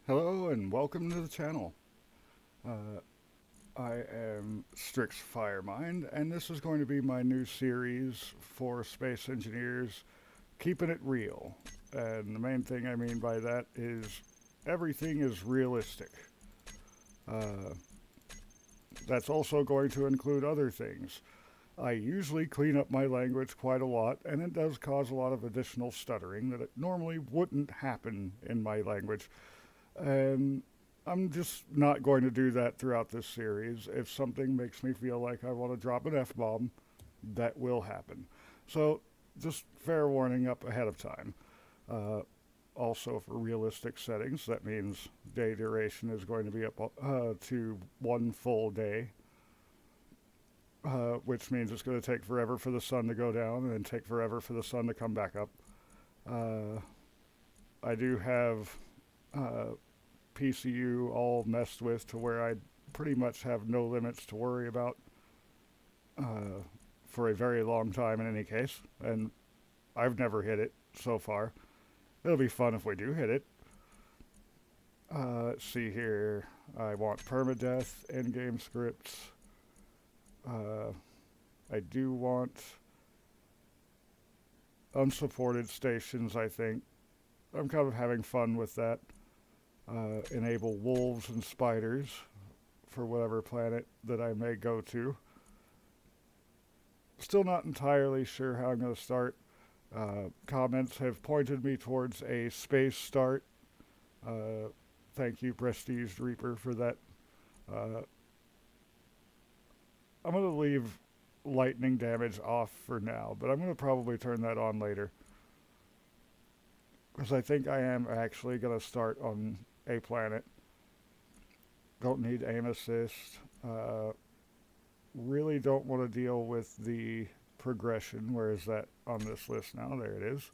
Hello and welcome to the channel. Uh, I am Strix Firemind, and this is going to be my new series for space engineers, Keeping It Real. And the main thing I mean by that is everything is realistic. Uh, that's also going to include other things. I usually clean up my language quite a lot, and it does cause a lot of additional stuttering that it normally wouldn't happen in my language. And I'm just not going to do that throughout this series. If something makes me feel like I want to drop an F bomb, that will happen. So, just fair warning up ahead of time. Uh, Also, for realistic settings, that means day duration is going to be up to one full day, which means it's going to take forever for the sun to go down and then take forever for the sun to come back up. Uh, I do have uh, PCU all messed with to where I pretty much have no limits to worry about uh, for a very long time in any case. And I've never hit it so far. It'll be fun if we do hit it. Let's see here. I want permadeath, endgame scripts. Uh, I do want unsupported stations, I think. I'm kind of having fun with that. Enable wolves and spiders for whatever planet that I may go to. Still not entirely sure how I'm going to start. Comments have pointed me towards a space start. Uh, Thank you, Prestige Reaper, for that. Uh, I'm going to leave lightning damage off for now, but I'm going to probably turn that on later. Because I think I am actually going to start on a planet. Don't need aim assist. Really don't want to deal with the progression. Where is that on this list now? There it is.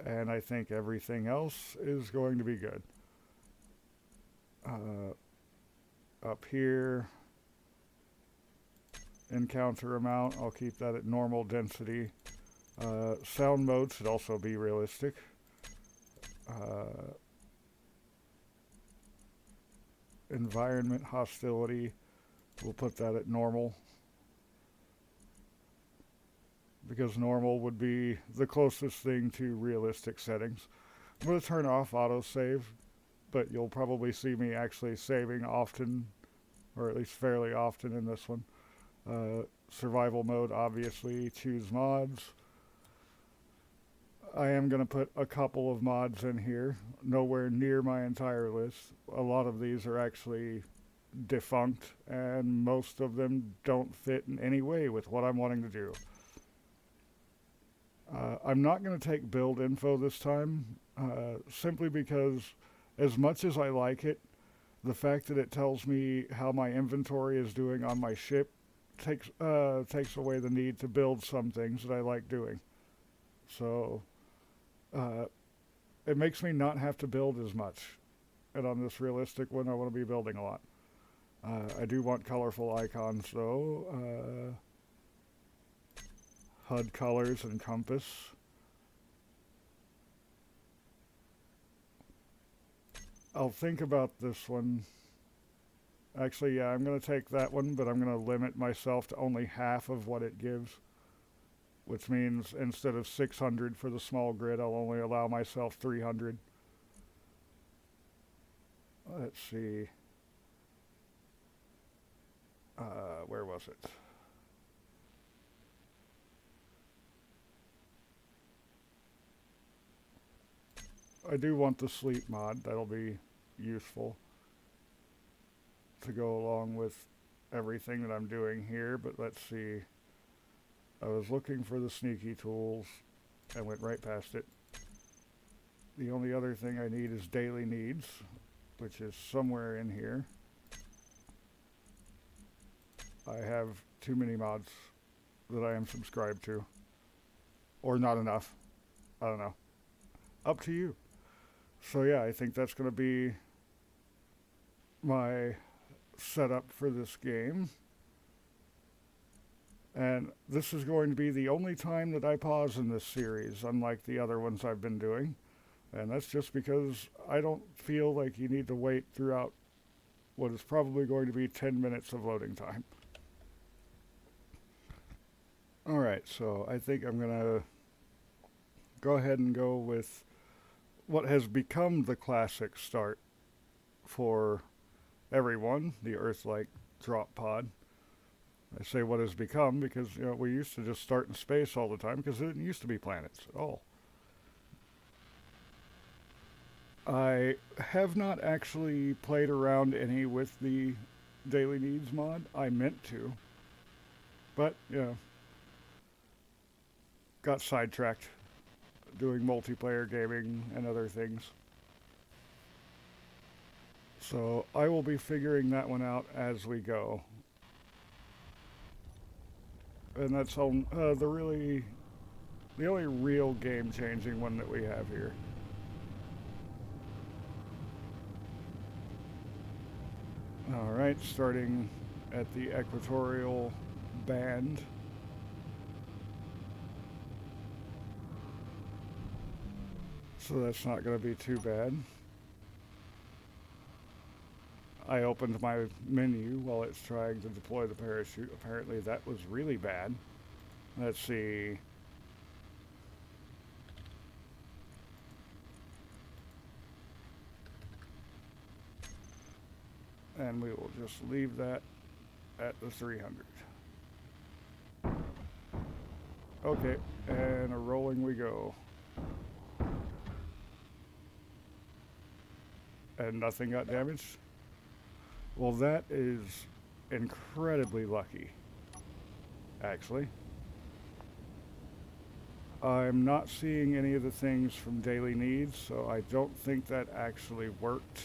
And I think everything else is going to be good. Uh, Up here, encounter amount, I'll keep that at normal density. Sound mode should also be realistic. Uh, Environment hostility, we'll put that at normal because normal would be the closest thing to realistic settings. I'm going to turn off autosave, but you'll probably see me actually saving often, or at least fairly often in this one. Survival mode, obviously, choose mods. I am going to put a couple of mods in here, nowhere near my entire list. A lot of these are actually defunct, and most of them don't fit in any way with what I'm wanting to do. I'm not going to take build info this time, simply because, as much as I like it, the fact that it tells me how my inventory is doing on my ship takes away the need to build some things that I like doing. So uh, it makes me not have to build as much. And on this realistic one, I want to be building a lot. I do want colorful icons though. HUD colors and compass. I'll think about this one. Actually, yeah, I'm going to take that one, but I'm going to limit myself to only half of what it gives, which means instead of 600 for the small grid, I'll only allow myself 300. Let's see. Where was it? I do want the sleep mod. That'll be useful to go along with everything that I'm doing here. But let's see. I was looking for the sneaky tools. I went right past it. The only other thing I need is daily needs, which is somewhere in here. I have too many mods that I am subscribed to. Or not enough. I don't know. Up to you. So yeah, I think that's going to be my setup for this game. And this is going to be the only time that I pause in this series, unlike the other ones I've been doing. And that's just because I don't feel like you need to wait throughout what is probably going to be 10 minutes of loading time. Alright, so I think I'm going to go ahead and go with what has become the classic start for everyone, the Earth-like drop pod. I say what has become because we used to just start in space all the time because there didn't used to be planets at all. I have not actually played around any with the Daily Needs mod. I meant to, but got sidetracked doing multiplayer gaming and other things. So I will be figuring that one out as we go. And that's on the only real game-changing one that we have here. Alright, starting at the equatorial band. So that's not going to be too bad. I opened my menu while it's trying to deploy the parachute. Apparently that was really bad. Let's see. And we will just leave that at the 300. Okay, and a rolling we go. And nothing got damaged? Well, that is incredibly lucky, actually. I'm not seeing any of the things from Daily Needs, so I don't think that actually worked.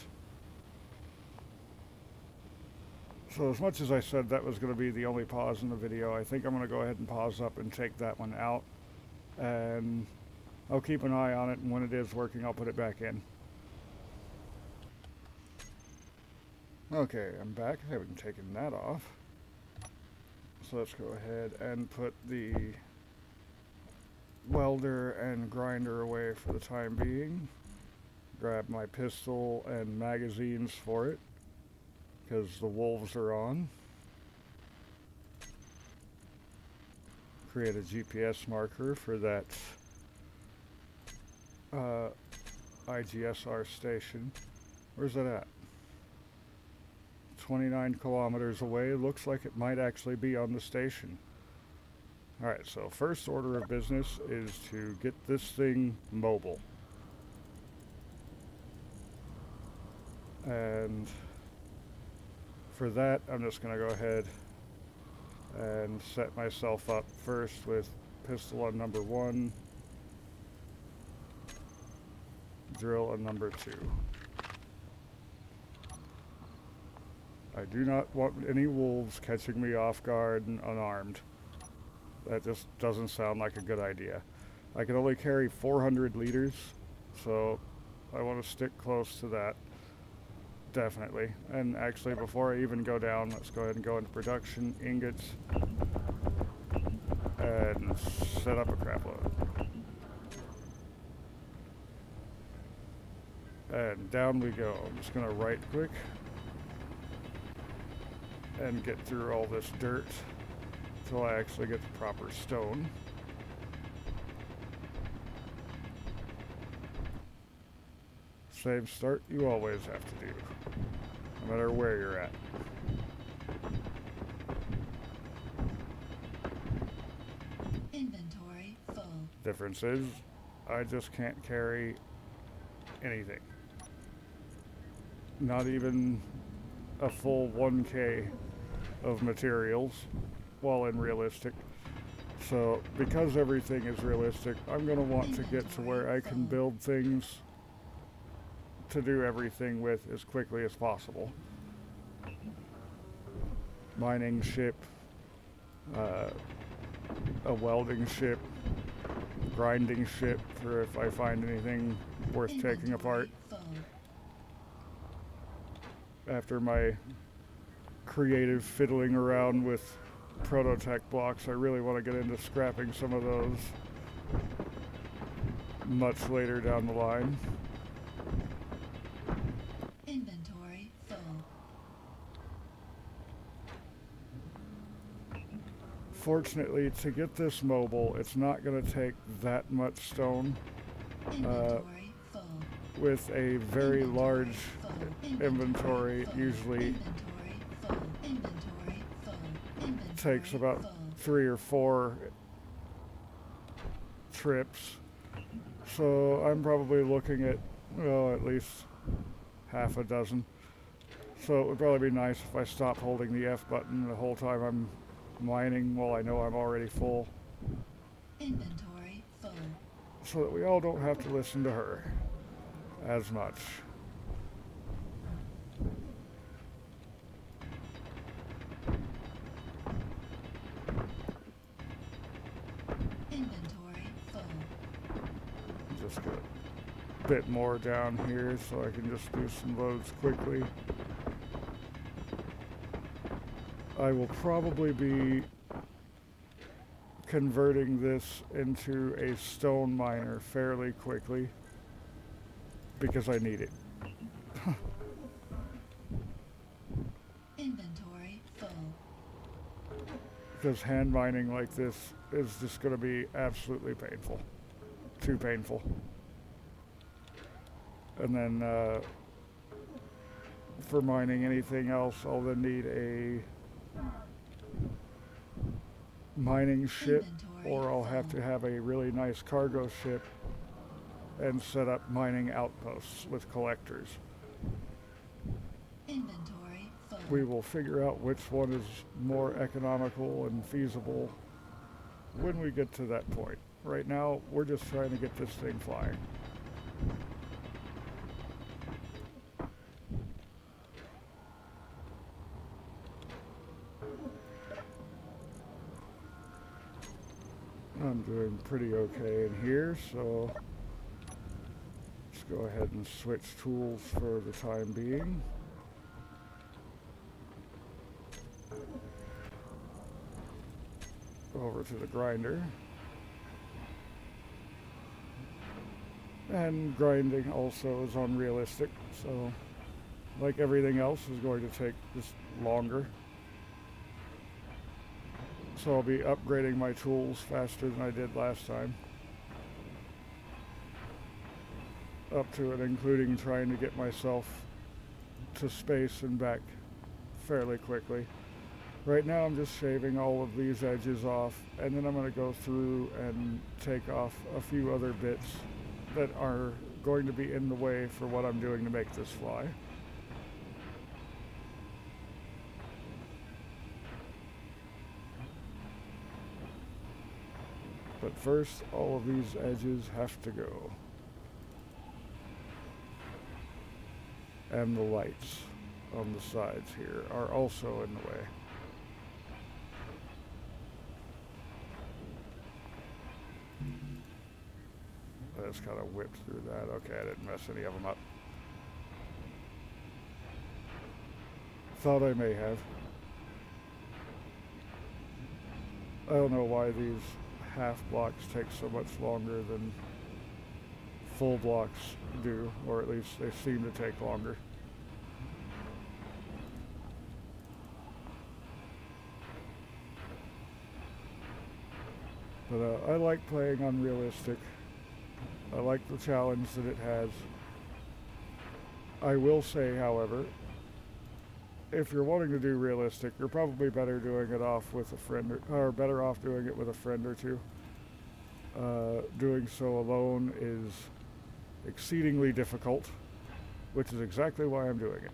So as much as I said that was going to be the only pause in the video, I think I'm going to go ahead and pause up and take that one out. And I'll keep an eye on it, and when it is working, I'll put it back in. Okay, I'm back. I haven't taken that off. So let's go ahead and put the welder and grinder away for the time being. Grab my pistol and magazines for it, because the wolves are on. Create a GPS marker for that IGSR station. Where's that at? 29 kilometers away. Looks like it might actually be on the station. Alright, so first order of business is to get this thing mobile. And for that, I'm just going to go ahead and set myself up first with pistol on number 1, drill on number 2. I do not want any wolves catching me off guard and unarmed. That just doesn't sound like a good idea. I can only carry 400 liters, so I want to stick close to that. Definitely. And actually, before I even go down, let's go ahead and go into production, ingots, and set up a crap load. And down we go. I'm just going to right click and get through all this dirt until I actually get the proper stone. Same start you always have to do, no matter where you're at. Inventory full. Difference is, I just can't carry anything. Not even a full 1K of materials while in realistic. So because everything is realistic, I'm going to want to get to where I can build things to do everything with as quickly as possible. Mining ship, a welding ship, grinding ship for if I find anything worth taking apart. After my creative fiddling around with prototech blocks, I really want to get into scrapping some of those. much later down the line. Inventory full. Fortunately, to get this mobile, it's not going to take that much stone. Inventory full. With a very large inventory, full. usually Inventory full. Inventory full. Inventory takes about full. 3 or 4 trips. So I'm probably looking at, well, at least half a dozen. So it would probably be nice if I stopped holding the F button the whole time I'm mining while I know I'm already full. Inventory full. So that we all don't have to listen to her as much. Inventory full. Just get a bit more down here so I can just do some loads quickly. I will probably be converting this into a stone miner fairly quickly because I need it. Inventory full. Because hand mining like this is just going to be absolutely painful. Too painful. And then for mining anything else, I'll then need a mining ship, or I'll have to have a really nice cargo ship and set up mining outposts with collectors. Inventory full. We will figure out which one is more economical and feasible when we get to that point. Right now, we're just trying to get this thing flying. I'm doing pretty okay in here, so let's go ahead and switch tools for the time being. Over to the grinder. And grinding also is unrealistic, so like everything else is going to take just longer. So I'll be upgrading my tools faster than I did last time. Up to and including trying to get myself to space and back fairly quickly. Right now I'm just shaving all of these edges off, and then I'm going to go through and take off a few other bits that are going to be in the way for what I'm doing to make this fly. But first, all of these edges have to go. And the lights on the sides here are also in the way. I just kind of whipped through that. Okay, I didn't mess any of them up. Thought I may have. I don't know why these half blocks take so much longer than full blocks do, or at least they seem to take longer. But I like playing unrealistic. I like the challenge that it has. I will say, however, if you're wanting to do realistic, you're probably better doing it off with a friend, or better off doing it with a friend or two. Doing so alone is exceedingly difficult, which is exactly why I'm doing it.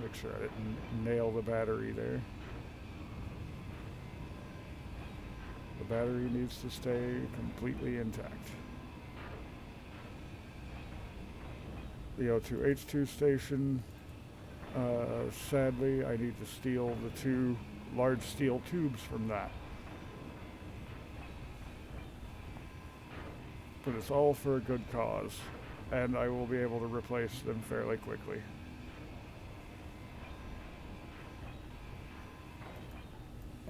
Make sure I didn't nail the battery there. The battery needs to stay completely intact. The O2H2 station, sadly, I need to steal the 2 large steel tubes from that. But it's all for a good cause, and I will be able to replace them fairly quickly.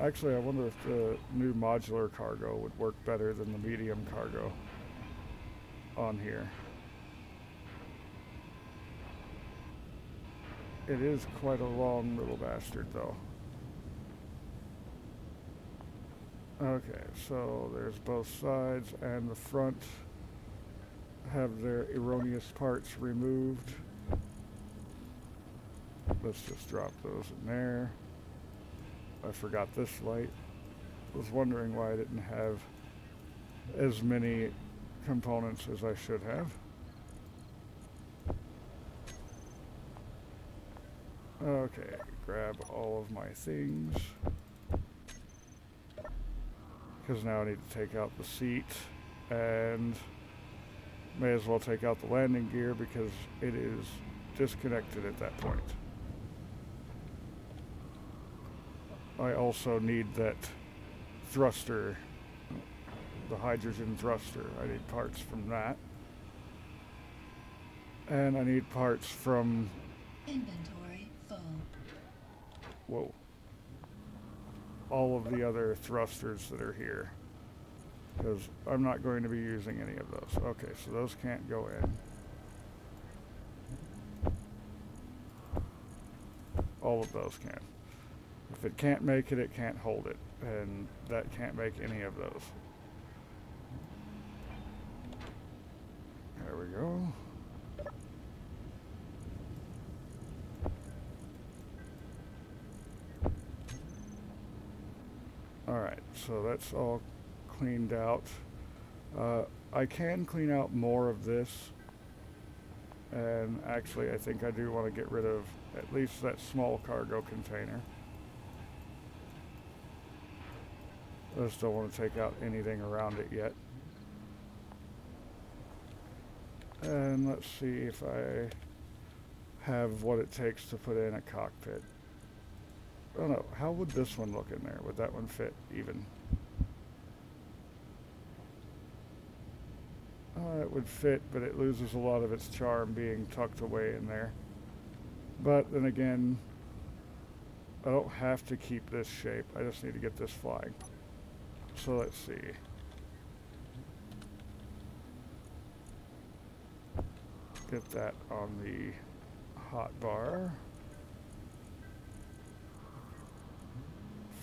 Actually, I wonder if the new modular cargo would work better than the medium cargo on here. It is quite a long little bastard, though. Okay, so there's both sides, and the front have their erroneous parts removed. Let's just drop those in there. I forgot this light. Was wondering why I didn't have as many components as I should have. Okay, grab all of my things. Because now I need to take out the seat, and may as well take out the landing gear because it is disconnected at that point. I also need that thruster, the hydrogen thruster. I need parts from that. And I need parts from... Inventory full. Whoa. All of the other thrusters that are here. Because I'm not going to be using any of those. Okay, so those can't go in. All of those can. If it can't make it, it can't hold it. And that can't make any of those. There we go. Alright, so that's all cleaned out. I can clean out more of this. And actually, I think I do want to get rid of at least that small cargo container. I just don't want to take out anything around it yet. And let's see if I have what it takes to put in a cockpit. Oh no, how would this one look in there? Would that one fit even? It would fit, but it loses a lot of its charm being tucked away in there. But then again, I don't have to keep this shape. I just need to get this flying. So let's see. Get that on the hot bar.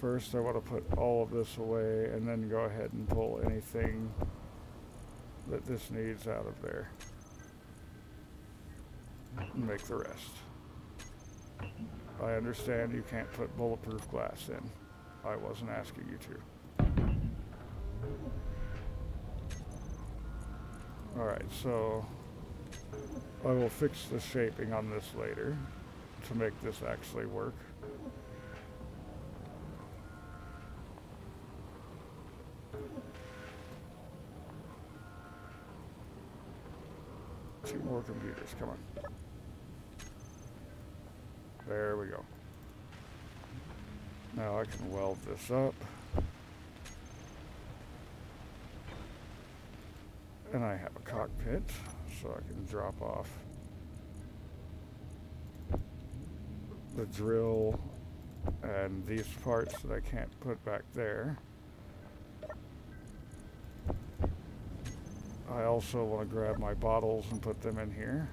First, I want to put all of this away and then go ahead and pull anything that this needs out of there and make the rest. I understand you can't put bulletproof glass in. I wasn't asking you to. Alright, so I will fix the shaping on this later to make this actually work. Two more computers, come on. There we go. Now I can weld this up. And I have a cockpit, so I can drop off the drill and these parts that I can't put back there. I also want to grab my bottles and put them in here.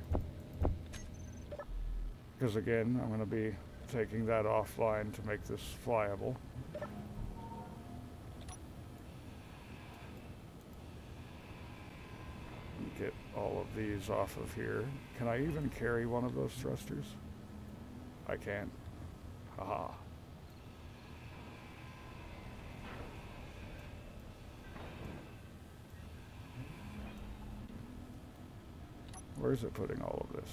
Because again, I'm going to be taking that offline to make this flyable. Get all of these off of here. Can I even carry one of those thrusters? I can. Haha. Where's it putting all of this?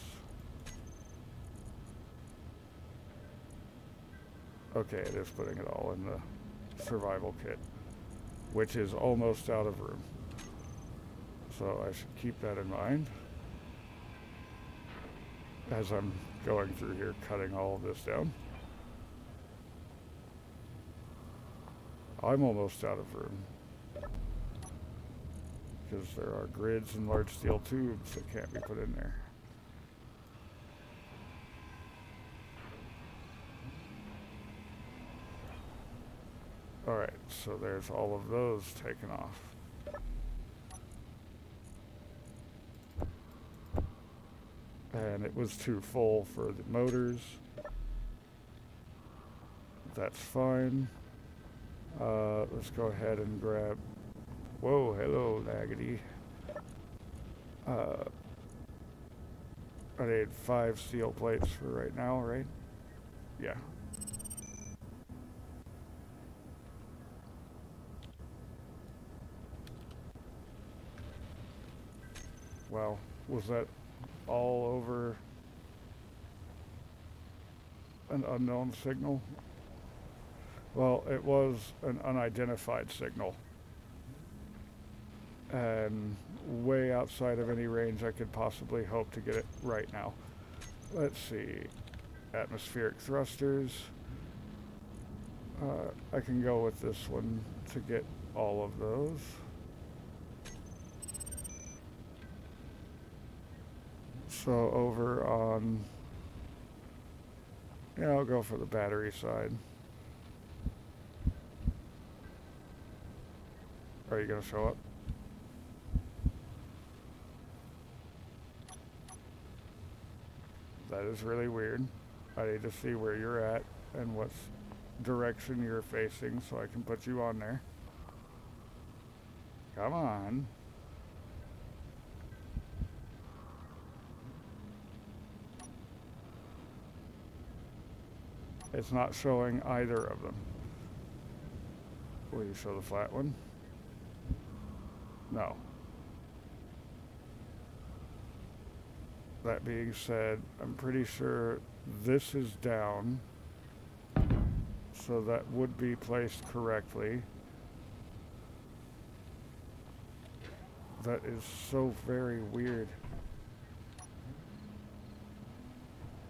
Okay, it is putting it all in the survival kit, which is almost out of room. So I should keep that in mind as I'm going through here, cutting all of this down. I'm almost out of room because there are grids and large steel tubes that can't be put in there. So there's all of those taken off. And it was too full for the motors. That's fine. Let's go ahead and grab. Whoa, hello, Laggity. Uh, I need 5 steel plates for right now, right? Yeah. Wow, was that all over an unknown signal? Well, it was an unidentified signal. And way outside of any range I could possibly hope to get it right now. Let's see. Atmospheric thrusters. I can go with this one to get all of those. So over on, yeah, I'll go for the battery side. Are you going to show up? That is really weird. I need to see where you're at and what direction you're facing so I can put you on there. Come on. It's not showing either of them. Will you show the flat one? No. That being said, I'm pretty sure this is down, so that would be placed correctly. That is so very weird.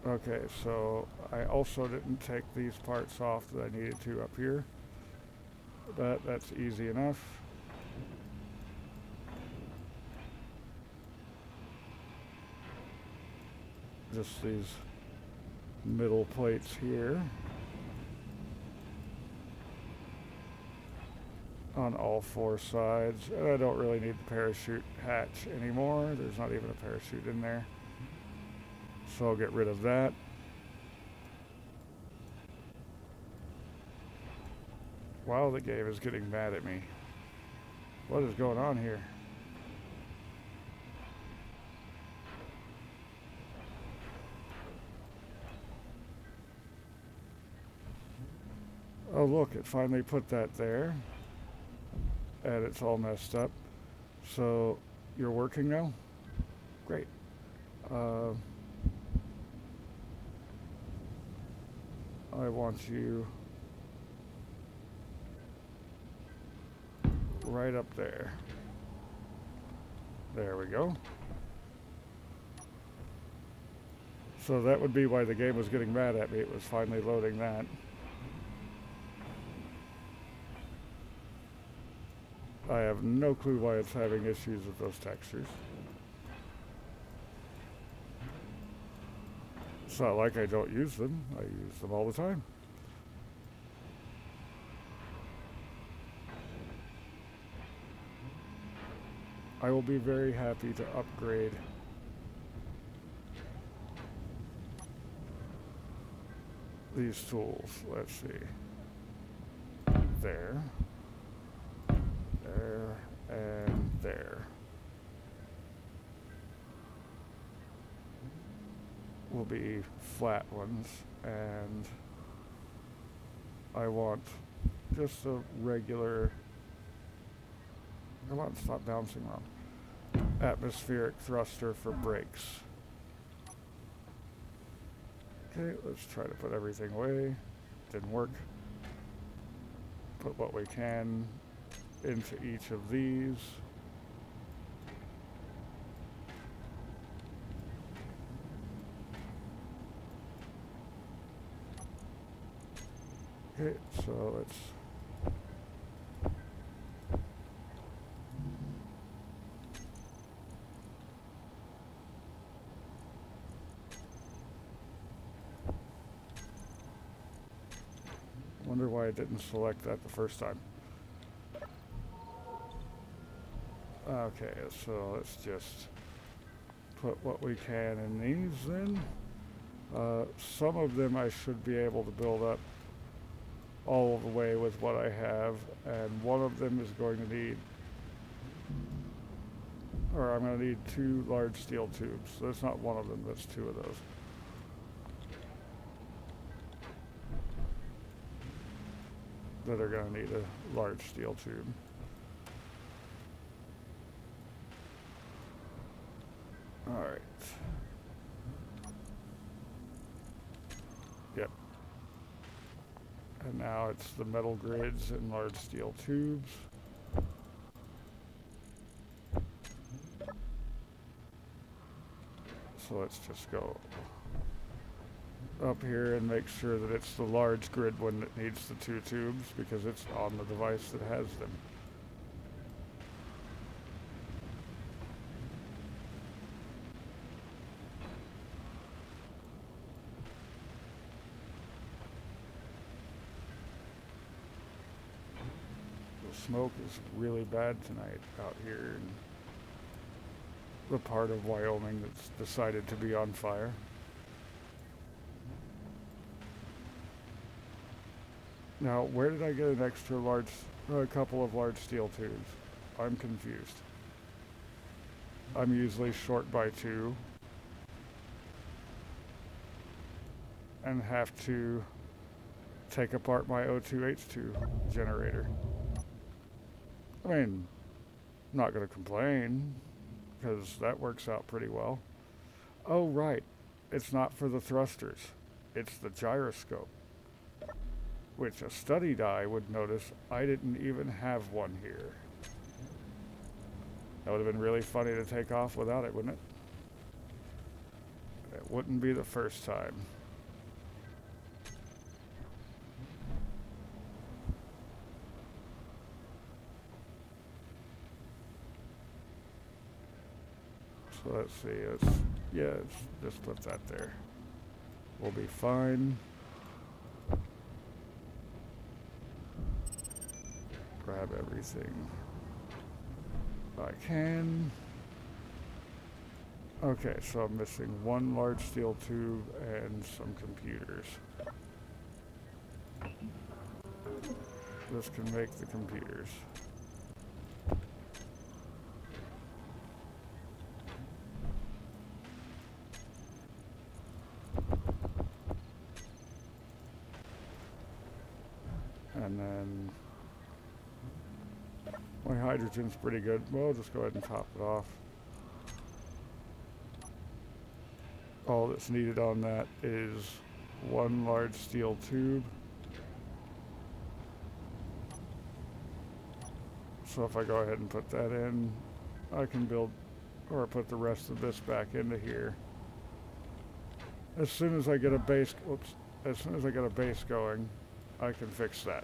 Okay, so I also didn't take these parts off that I needed to up here. That's easy enough. Just these middle plates here on all 4 sides. And I don't really need the parachute hatch anymore. There's not even a parachute in there. So I'll get rid of that. Wow, the game is getting mad at me. What is going on here? Oh look, it finally put that there. And it's all messed up. So you're working now? Great. I want you right up there. There we go. So that would be why the game was getting mad at me. It was finally loading that. I have no clue why it's having issues with those textures. It's not like I don't use them. I use them all the time. I will be very happy to upgrade these tools. Let's see. There. There. And there. Will be flat ones, and I want just a regular, come on, stop bouncing around, atmospheric thruster for brakes. Okay, let's try to put everything away. Didn't work. Put what we can into each of these. Okay, so let's wonder why I didn't select that the first time. Okay, so let's just put what we can in these then. Some of them I should be able to build up all the way with what I have, and one of them is going to need, or I'm going to need two large steel tubes. So that's not one of them, that's two of those. That are going to need a large steel tube. Alright. Yep. And now it's the metal grids and large steel tubes. So let's just go up here and make sure that it's the large grid one that needs the two tubes because it's on the device that has them. The smoke is really bad tonight out here in the part of Wyoming that's decided to be on fire. Now, where did I get an extra large, a couple of large steel tubes? I'm confused. I'm usually short by two and have to take apart my O2H2 generator. I mean, I'm not going to complain because that works out pretty well. Oh, right. It's not for the thrusters. It's the gyroscope, which a studied eye would notice I didn't even have one here. That would have been really funny to take off without it, wouldn't it? It wouldn't be the first time. So let's see, let's just put that there. We'll be fine. Grab everything I can. Okay, so I'm missing one large steel tube and some computers. This can make the computers. And then my hydrogen's pretty good. Well, I'll just go ahead and top it off. All that's needed on that is one large steel tube. So if I go ahead and put that in, I can build, or put the rest of this back into here. As soon as I get a base, as soon as I get a base going, I can fix that.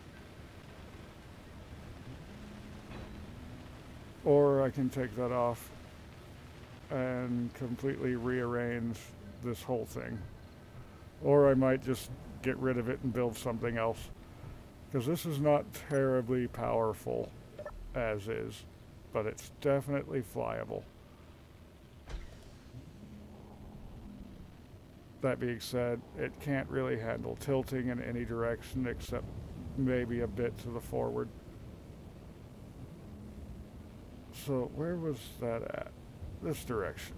Or I can take that off and completely rearrange this whole thing. Or I might just get rid of it and build something else. Because this is not terribly powerful as is, but it's definitely flyable. That being said, it can't really handle tilting in any direction except maybe a bit to the forward. So where was that at? This direction.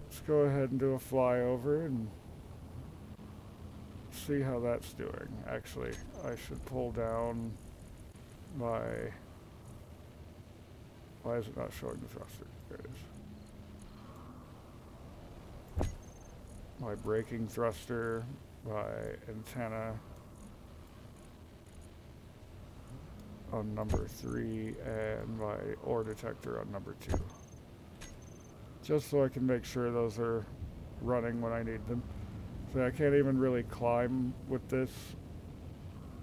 Let's go ahead and do a flyover and see how that's doing. Actually, I should pull down my... Why is it not showing the thruster? There it is. My braking thruster, my antenna on number 3, and my ore detector on number 2. Just so I can make sure those are running when I need them. So I can't even really climb with this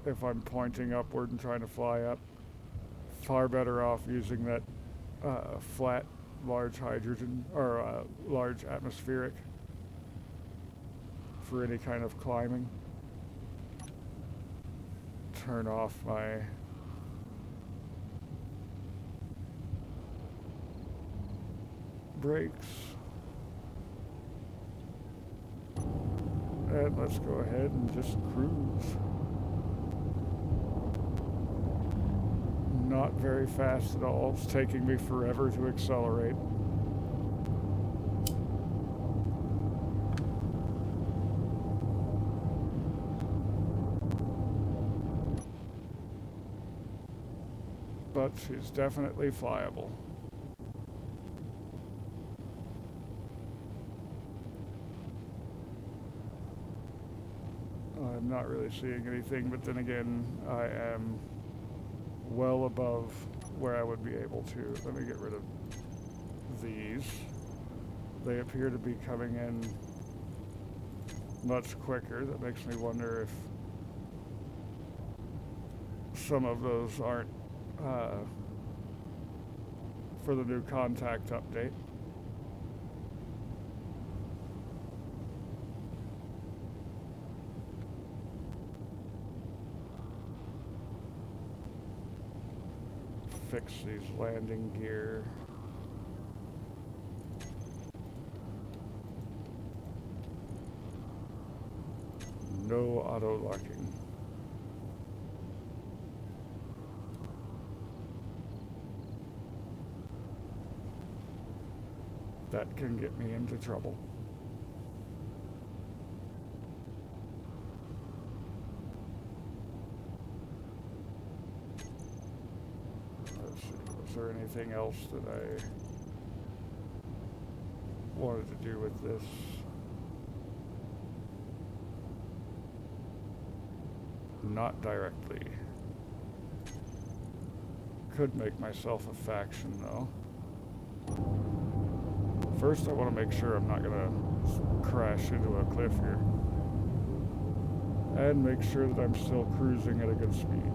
if I'm pointing upward and trying to fly up. Far better off using that flat, large hydrogen, or large atmospheric for any kind of climbing. Turn off my brakes. And let's go ahead and just cruise. Not very fast at all. It's taking me forever to accelerate. But she's definitely flyable. I'm not really seeing anything, but then again, I am well above where I would be able to. Let me get rid of these. They appear to be coming in much quicker. That makes me wonder if some of those aren't for the new contact update. Fix these landing gear. No auto locking. That can get me into trouble. Let's see, was there anything else that I wanted to do with this? Not directly. Could make myself a faction though. First, I want to make sure I'm not going to crash into a cliff here. And make sure that I'm still cruising at a good speed.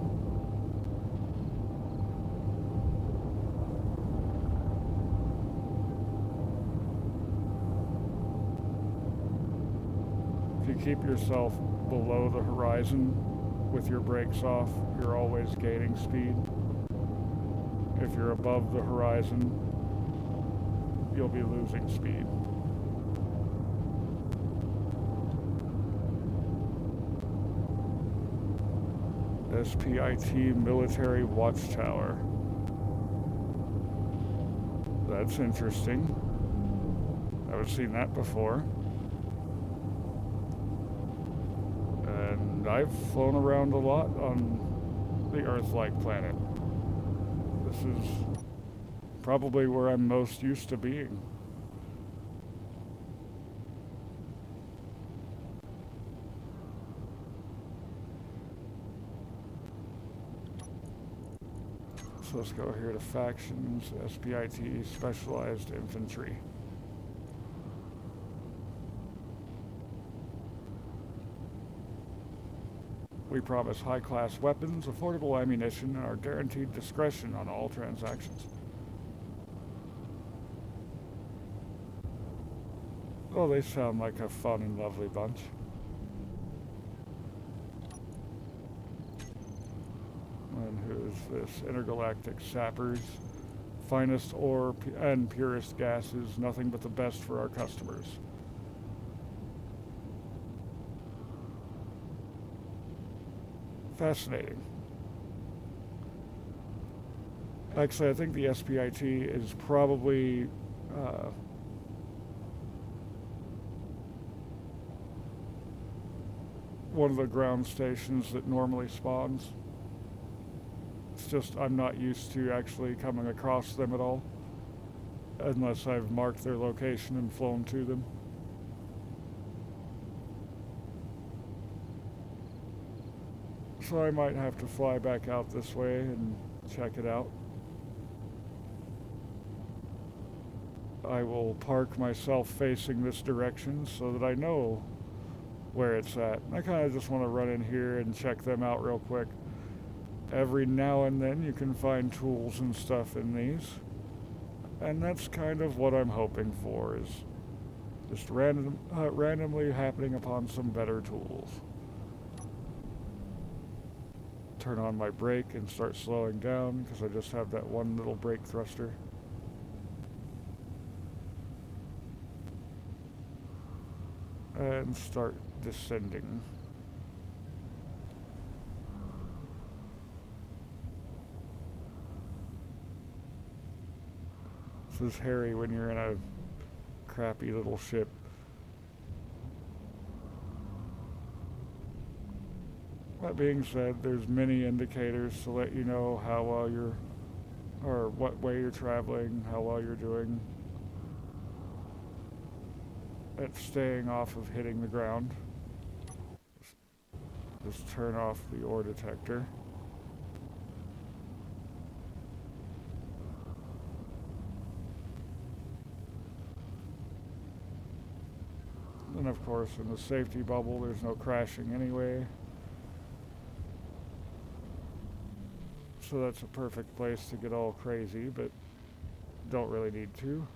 If you keep yourself below the horizon with your brakes off, you're always gaining speed. If you're above the horizon, you'll be losing speed. SPIT Military Watchtower. That's interesting. I haven't seen that before. And I've flown around a lot on the Earth-like planet. This is probably where I'm most used to being. So let's go here to factions, SPIT, Specialized Infantry. We promise high-class weapons, affordable ammunition, and our guaranteed discretion on all transactions. Oh, they sound like a fun and lovely bunch. And who is this? Intergalactic Sappers. Finest ore and purest gases, nothing but the best for our customers. Fascinating. Actually, I think the SPIT is probably one of the ground stations that normally spawns. It's just I'm not used to actually coming across them at all, unless I've marked their location and flown to them. So I might have to fly back out this way and check it out. I will park myself facing this direction so that I know where it's at. I kind of just want to run in here and check them out real quick. Every now and then you can find tools and stuff in these. And that's kind of what I'm hoping for, is just randomly happening upon some better tools. Turn on my brake and start slowing down because I just have that one little brake thruster. and start descending. This is hairy when you're in a crappy little ship. That being said, there's many indicators to let you know how well you're, or what way you're traveling, how well you're doing at staying off of hitting the ground. Just turn off the ore detector. And of course, in the safety bubble, there's no crashing anyway. So that's a perfect place to get all crazy, but don't really need to.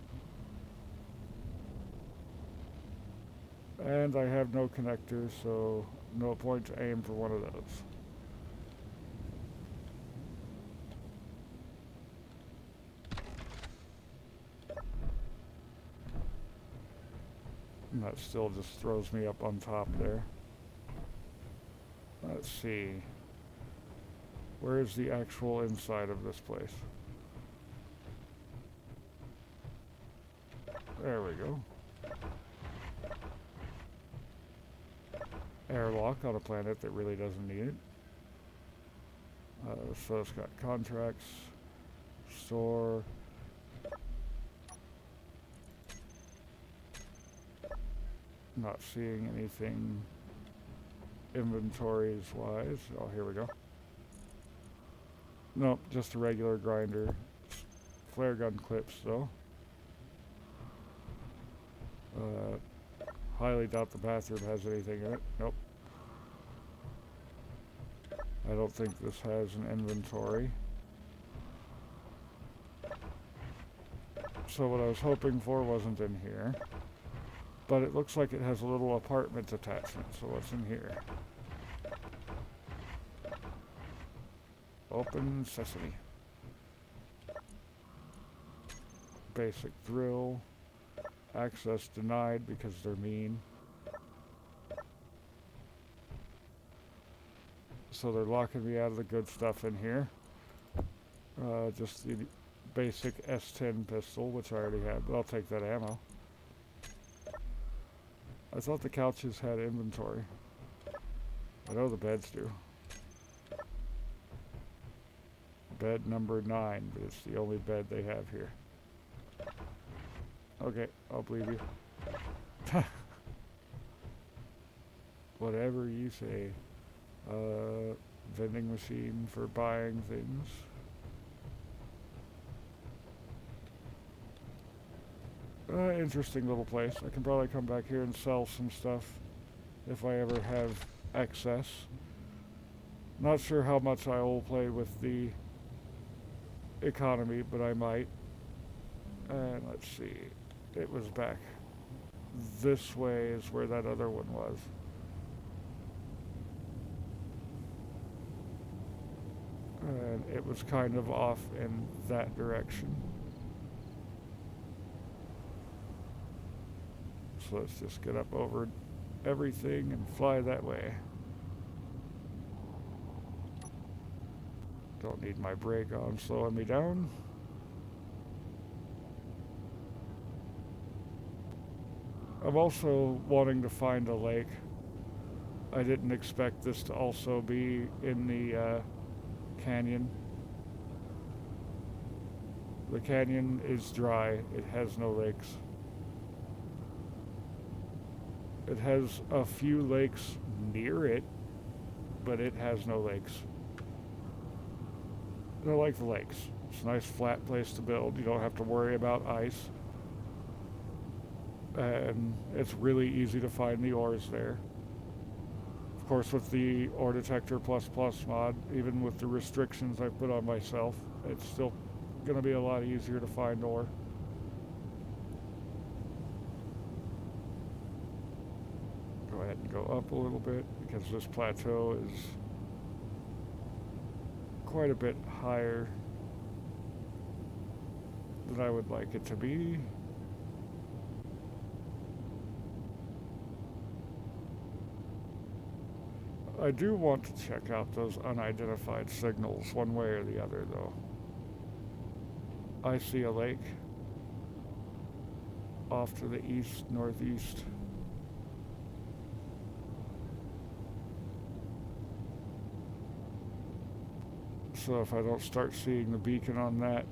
And I have no connectors, so no point to aim for one of those. And that still just throws me up on top there. Let's see. Where is the actual inside of this place? There we go. Airlock on a planet that really doesn't need it. So it's got contracts, store. Not seeing anything inventories wise. Oh, here we go. Nope, just a regular grinder. Flare gun clips though. Highly doubt the bathroom has anything in it. Nope. I don't think this has an inventory. So what I was hoping for wasn't in here. But it looks like it has a little apartment attachment, so what's in here? Open sesame. Basic drill. Access denied because they're mean. So they're locking me out of the good stuff in here. Just the basic S10 pistol, which I already have, but I'll take that ammo. I thought the couches had inventory. I know the beds do. Bed number 9, but it's the only bed they have here. Okay, I'll believe you. Whatever you say. Vending machine for buying things. Interesting little place. I can probably come back here and sell some stuff if I ever have excess. Not sure how much I will play with the economy, but I might. And let's see. It was back this way is where that other one was. And it was kind of off in that direction. So let's just get up over everything and fly that way. Don't need my brake on slowing me down. I'm also wanting to find a lake. I didn't expect this to also be in the canyon. The canyon is dry. It has no lakes. It has a few lakes near it, but it has no lakes. I like the lakes. It's a nice flat place to build. You don't have to worry about ice. And it's really easy to find the ores there. Of course, with the Ore Detector plus mod, even with the restrictions I put on myself, it's still going to be a lot easier to find ore. Go ahead and go up a little bit because this plateau is quite a bit higher than I would like it to be. I do want to check out those unidentified signals one way or the other, though. I see a lake off to the east northeast. So if I don't start seeing the beacon on that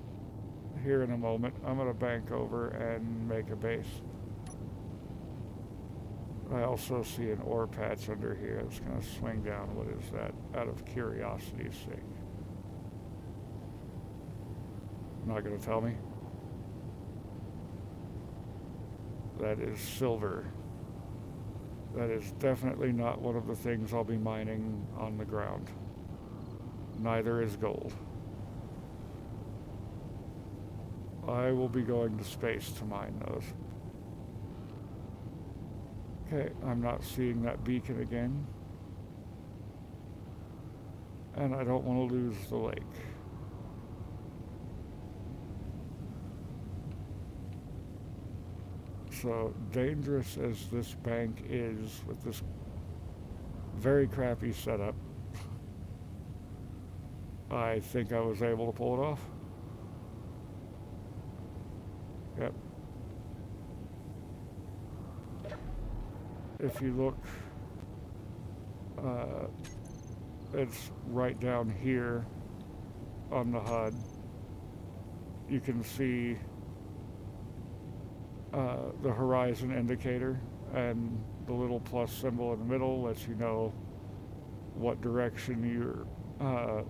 here in a moment, I'm going to bank over and make a base. I also see an ore patch under here that's going to swing down. What is that? Out of curiosity's sake. Not going to tell me? That is silver. That is definitely not one of the things I'll be mining on the ground. Neither is gold. I will be going to space to mine those. Okay, I'm not seeing that beacon again. And I don't want to lose the lake. So dangerous as this bank is with this very crappy setup, I think I was able to pull it off. Yep. If you look, it's right down here on the HUD. You can see the horizon indicator, and the little plus symbol in the middle lets you know what direction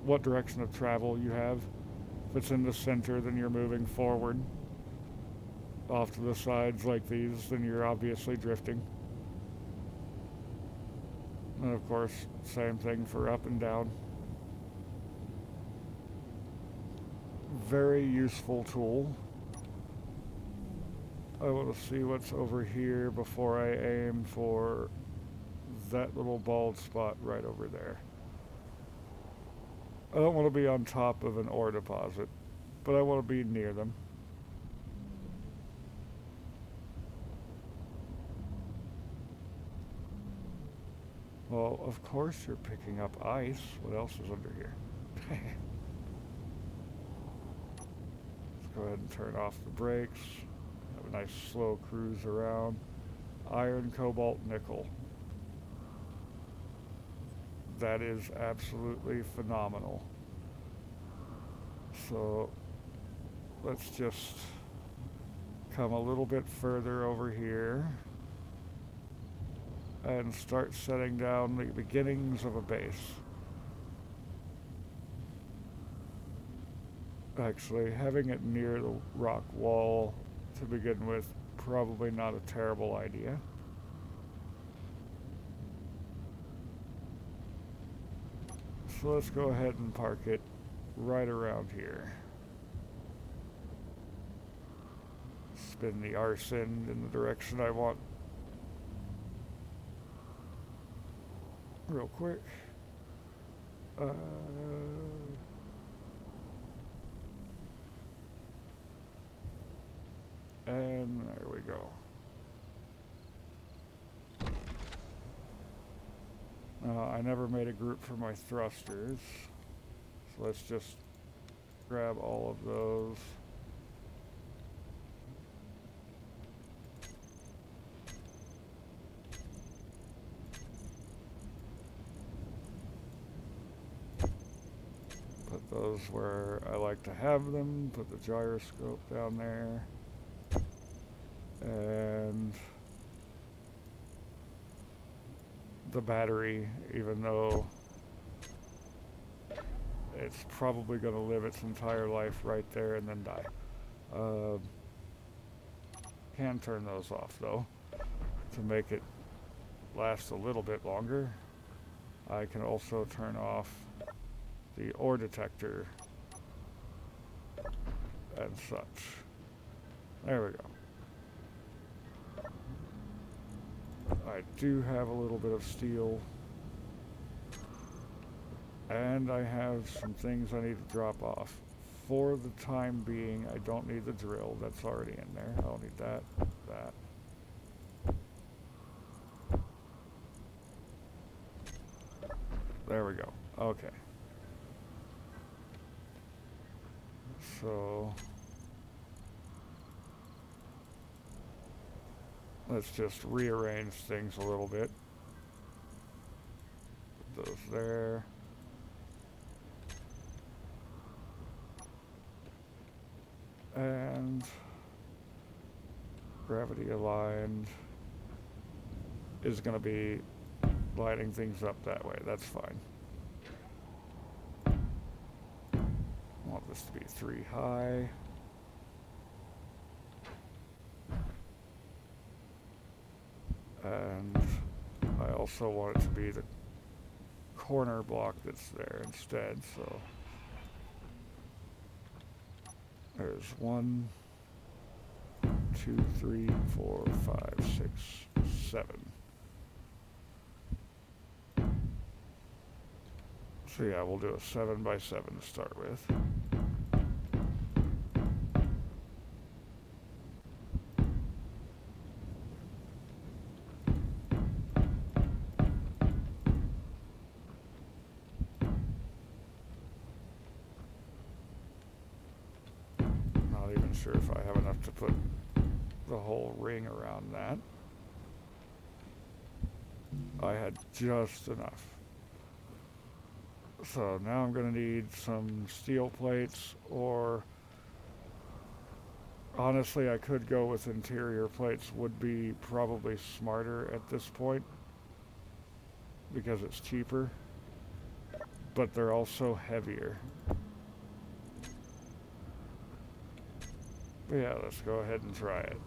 what direction of travel you have. If it's in the center, then you're moving forward. Off to the sides like these, then you're obviously drifting. And of course, same thing for up and down. Very useful tool. I want to see what's over here before I aim for that little bald spot right over there. I don't want to be on top of an ore deposit, but I want to be near them. Well, of course you're picking up ice. What else is under here? Let's go ahead and turn off the brakes. Have a nice slow cruise around. Iron, cobalt, nickel. That is absolutely phenomenal. So let's just come a little bit further over here and start setting down the beginnings of a base. Actually, having it near the rock wall to begin with, probably not a terrible idea. So let's go ahead and park it right around here. Spin the arson in the direction I want. Real quick. And there we go. I never made a group for my thrusters, so let's just grab all of those. Put those where I like to have them, put the gyroscope down there, and the battery, even though it's probably going to live its entire life right there and then die. Can turn those off though to make it last a little bit longer. I can also turn off the ore detector and such. There we go. I do have a little bit of steel, and I have some things I need to drop off. For the time being, I don't need the drill. That's already in there. I don't need that. There we go. Okay. So let's just rearrange things a little bit. Put those there. And gravity aligned is going to be lining things up that way. That's fine. I want this to be 3 high. And I also want it to be the corner block that's there instead, so there's 1, 2, 3, 4, 5, 6, 7. So yeah, we'll do a 7 by 7 to start with. Not even sure if I have enough to put the whole ring around that. I had just enough. So now I'm going to need some steel plates, or honestly I could go with interior plates, would be probably smarter at this point because it's cheaper, but they're also heavier. But yeah, let's go ahead and try it.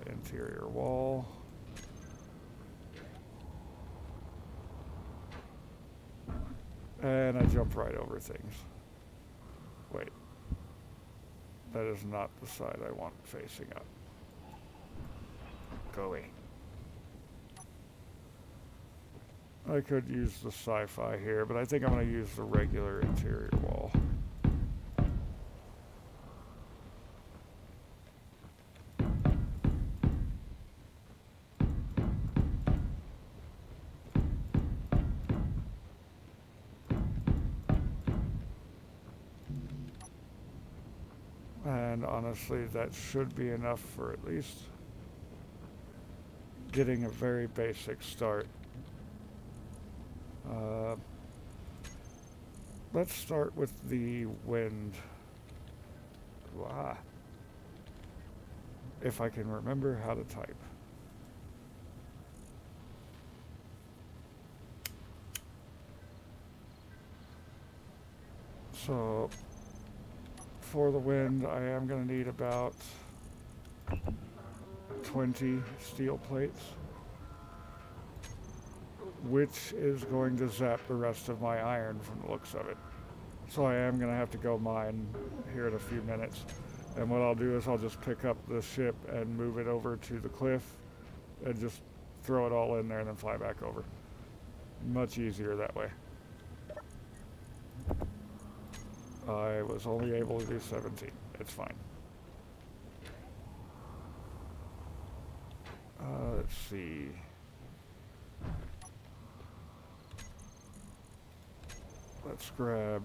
Interior wall. And I jump right over things. Wait. That is not the side I want facing up. Go away. I could use the sci-fi here, but I think I'm going to use the regular interior wall. And honestly, that should be enough for at least getting a very basic start. Let's start with the wind. Wow. If I can remember how to type. So, for the wind, I am going to need about 20 steel plates, which is going to zap the rest of my iron from the looks of it. So I am going to have to go mine here in a few minutes. And what I'll do is I'll just pick up the ship and move it over to the cliff and just throw it all in there and then fly back over. Much easier that way. I was only able to do 17. It's fine. Let's see. Let's grab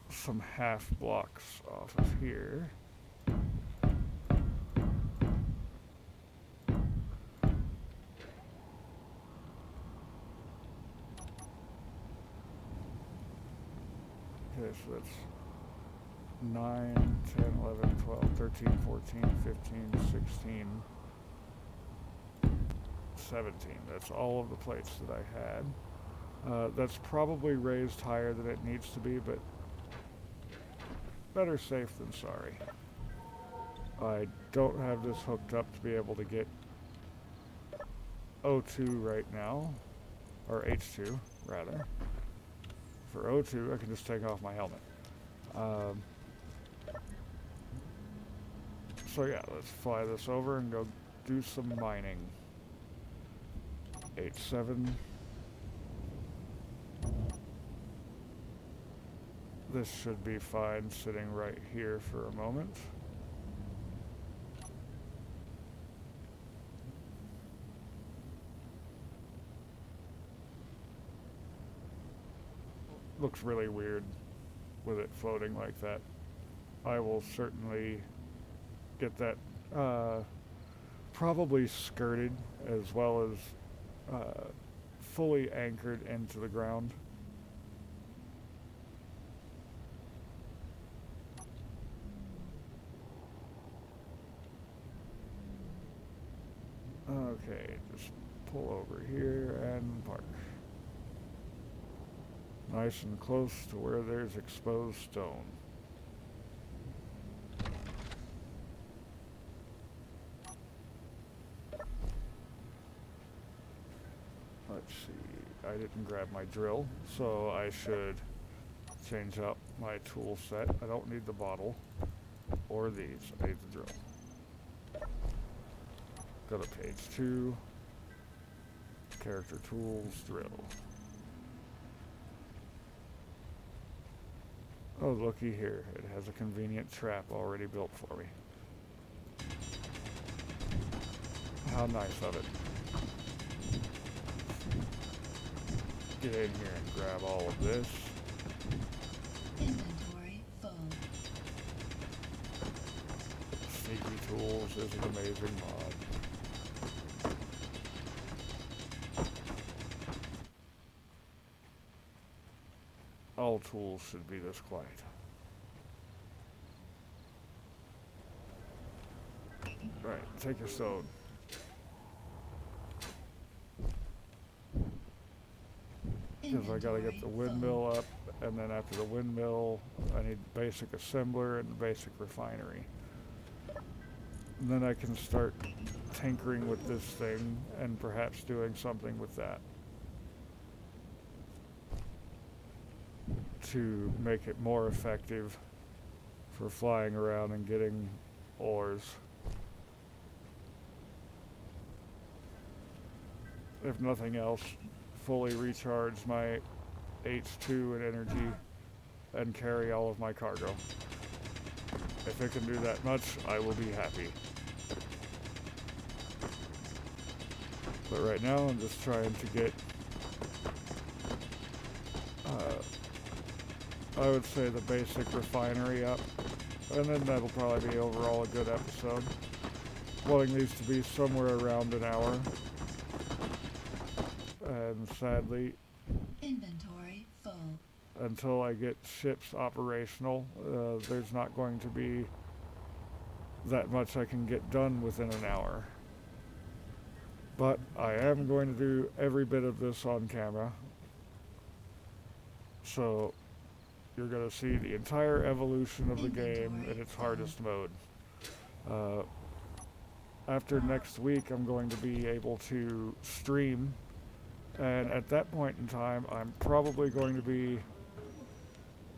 some half blocks off of here. Okay, so that's 9, 10, 11, 12, 13, 14, 15, 16, 17. That's all of the plates that I had. That's probably raised higher than it needs to be, but better safe than sorry. I don't have this hooked up to be able to get O2 right now, or H2 rather. For O2, I can just take off my helmet. So yeah, let's fly this over and go do some mining. 8-7. This should be fine sitting right here for a moment. looks really weird with it floating like that. I will certainly get that probably skirted as well as fully anchored into the ground. Okay, just pull over here and park. Nice and close to where there's exposed stone. Let's see, I didn't grab my drill, so I should change up my tool set. I don't need the bottle or these, I need the drill. Go to page 2, character tools, drill. Oh, looky here, it has a convenient trap already built for me. How nice of it. Get in here and grab all of this. Inventory full. Sneaky Tools is an amazing mod. All tools should be this quiet. Right, take your stone. Because I gotta get the windmill up, and then after the windmill, I need basic assembler and basic refinery. And then I can start tinkering with this thing and perhaps doing something with that to make it more effective for flying around and getting ores. If nothing else, fully recharge my H2 and energy and carry all of my cargo. If it can do that much, I will be happy. But right now, I'm just trying to get, I would say, the basic refinery up. And then that'll probably be overall a good episode. Wanting these to be somewhere around an hour. And sadly, Inventory full. until I get ships operational, there's not going to be that much I can get done within an hour. But I am going to do every bit of this on camera. So you're going to see the entire evolution of the game in its hardest mode. After next week, I'm going to be able to stream. And at that point in time, I'm probably going to be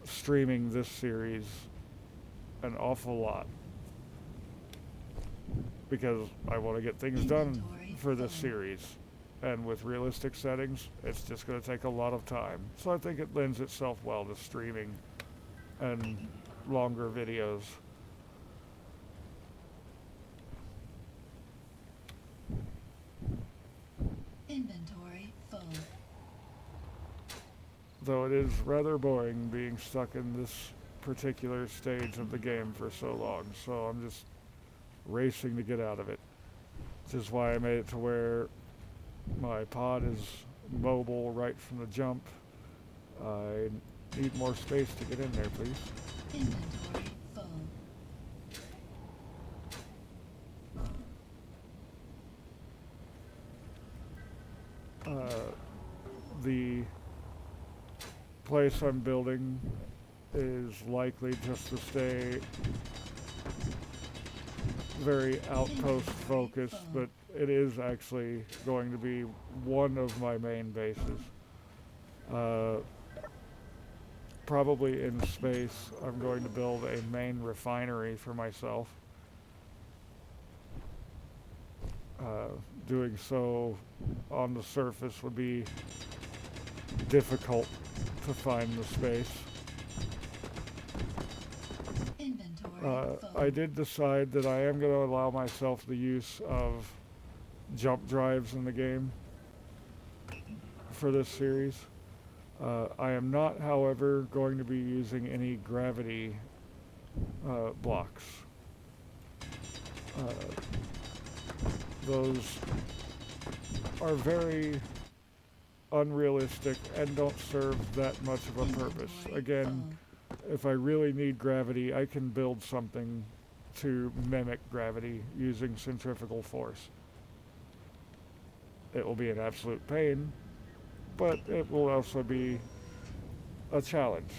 streaming this series an awful lot. Because I want to get things done for this series. And with realistic settings, it's just going to take a lot of time. So I think it lends itself well to streaming and longer videos. Inventory full. Though it is rather boring being stuck in this particular stage of the game for so long. So I'm just racing to get out of it. Which is why I made it to where my pod is mobile right from the jump. I need more space to get in there, please. Inventory full. The place I'm building is likely just to stay very outpost focused, but it is actually going to be one of my main bases. Probably in space, I'm going to build a main refinery for myself. Doing so on the surface would be difficult to find the space. I did decide that I am going to allow myself the use of jump drives in the game for this series. I am not, however, going to be using any gravity blocks. Those are very unrealistic and don't serve that much of a purpose. Inventory Again, full. if I really need gravity, I can build something to mimic gravity using centrifugal force. It will be an absolute pain, but it will also be a challenge.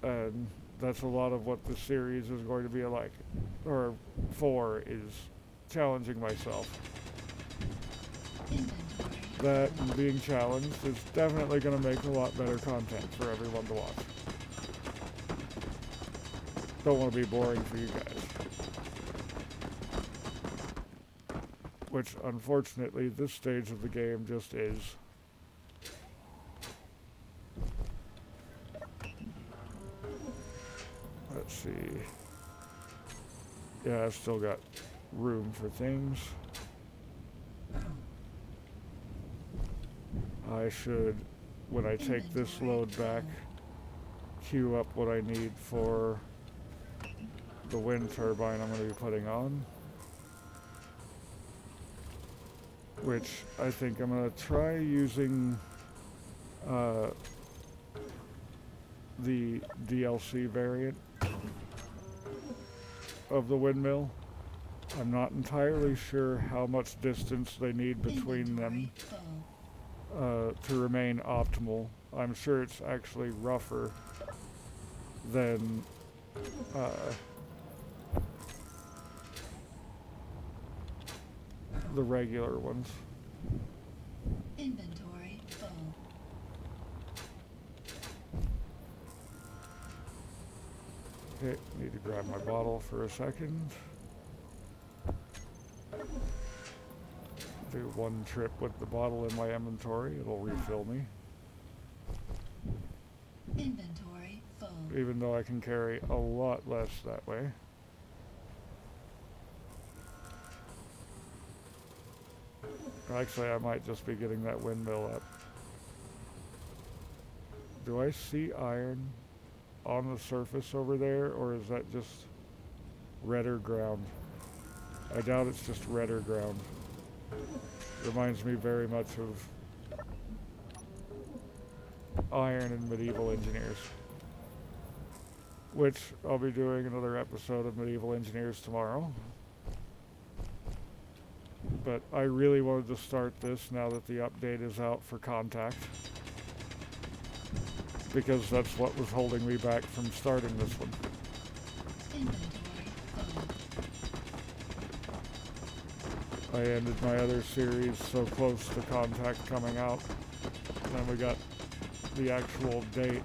And that's a lot of what the series is going to be like, or for, is challenging myself. Inventory That full. and being challenged is definitely going to make a lot better content for everyone to watch. Don't want to be boring for you guys. Which, unfortunately, this stage of the game just is. Let's see. Yeah, I've still got room for things. I should, when I take this Inventory load back, full. queue up what I need for the wind turbine I'm going to be putting on. Which I think I'm going to try using the DLC variant of the windmill. I'm not entirely sure how much distance they need between them Inventory full. to remain optimal. I'm sure it's actually rougher than uh, the regular ones. Inventory full. Okay, need to grab my bottle for a second. Do one trip with the bottle in my inventory, it'll refill me. Inventory full. Even though I can carry a lot less that way. Actually, I might just be getting that windmill up. Do I see iron on the surface over there, or is that just redder ground? I doubt it's just redder ground. Reminds me very much of iron in Medieval Engineers. Which I'll be doing another episode of Medieval Engineers tomorrow. But I really wanted to start this now that the update is out for Contact. Because that's what was holding me back from starting this one. Inventory full. I ended my other series so close to Contact coming out. And then we got the actual date.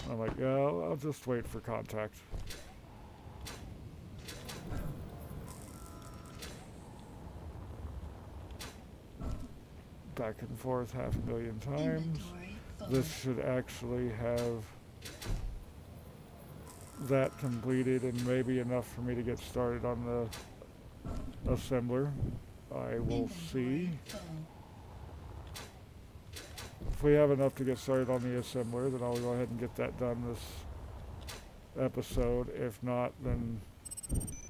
I'm like, yeah, I'll just wait for Contact. Back and forth 500,000 times. Inventory full. This should actually have that completed and maybe enough for me to get started on the assembler. I will see. Inventory full. If we have enough to get started on the assembler, then I'll go ahead and get that done this episode. If not, then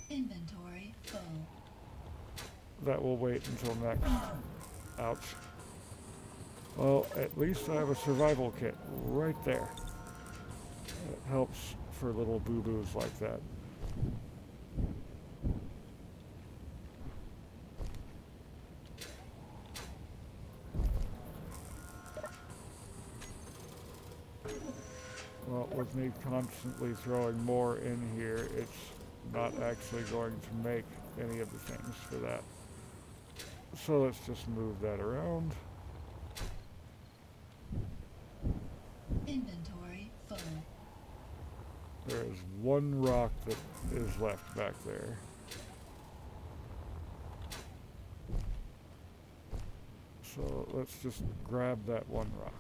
Inventory full. that will wait until next. Ouch. Well, at least I have a survival kit right there. It helps for little boo-boos like that. Well, with me constantly throwing more in here, it's not actually going to make any of the things for that. So let's just move that around. Inventory full. There is one rock that is left back there. So let's just grab that one rock.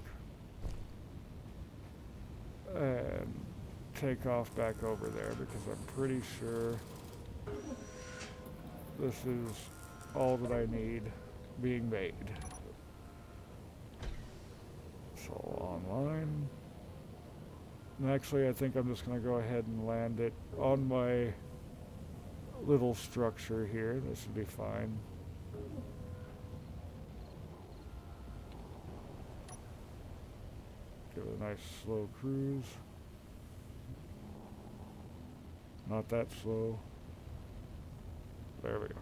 And take off back over there because I'm pretty sure this is all that I need being made. line. And actually, I think I'm just going to go ahead and land it on my little structure here. This should be fine. Give it a nice slow cruise. Not that slow. There we go.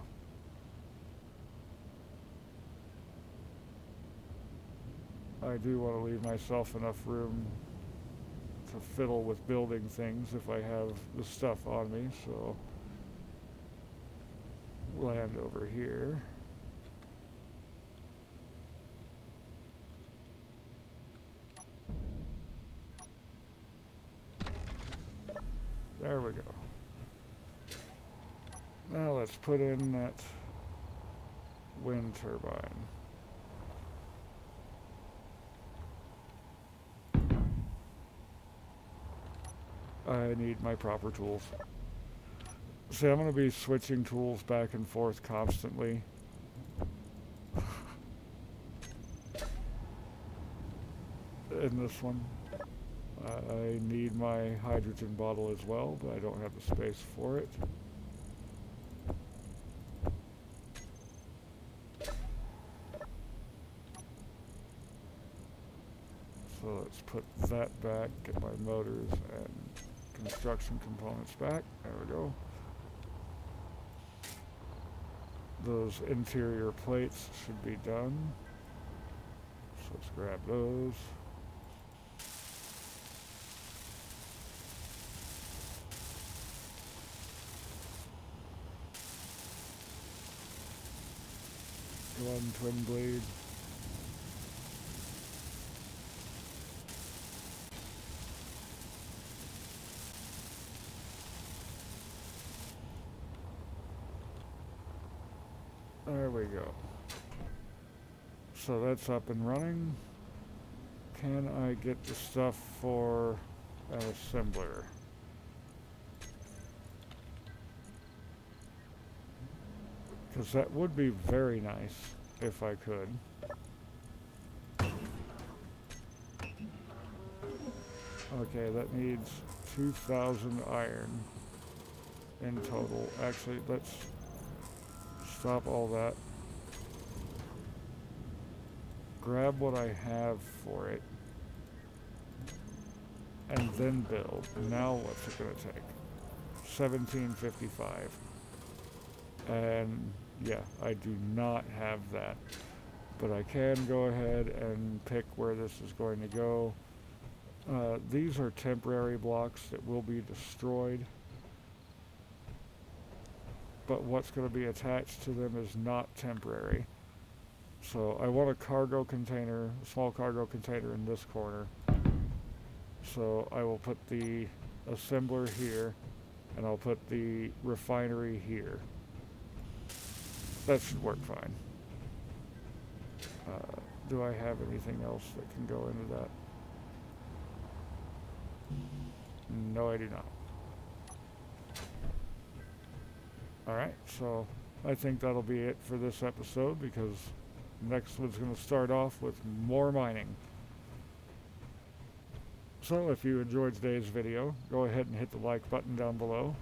I do want to leave myself enough room to fiddle with building things if I have the stuff on me, so land over here. There we go. Now let's put in that wind turbine. I need my proper tools. See, I'm going to be switching tools back and forth constantly. In this one. I need my hydrogen bottle as well, but I don't have the space for it. So let's put that back, get my motors and construction components back. There we go. Those interior plates should be done. So let's grab those. One twin blade. There we go. So that's up and running. Can I get the stuff for an assembler? Because that would be very nice if I could. Okay, that needs 2,000 iron in total. Actually, let's stop all that. Grab what I have for it. And then build. Now what's it going to take? 1755. And yeah, I do not have that. But I can go ahead and pick where this is going to go. These are temporary blocks that will be destroyed. But what's going to be attached to them is not temporary. So I want a cargo container, a small cargo container in this corner. So I will put the assembler here, and I'll put the refinery here. That should work fine. Do I have anything else that can go into that? No, I do not. Alright, so I think that'll be it for this episode, because next one's going to start off with more mining. So if you enjoyed today's video, go ahead and hit the like button down below.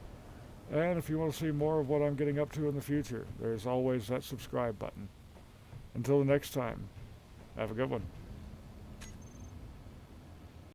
And if you want to see more of what I'm getting up to in the future, there's always that subscribe button. Until the next time, have a good one.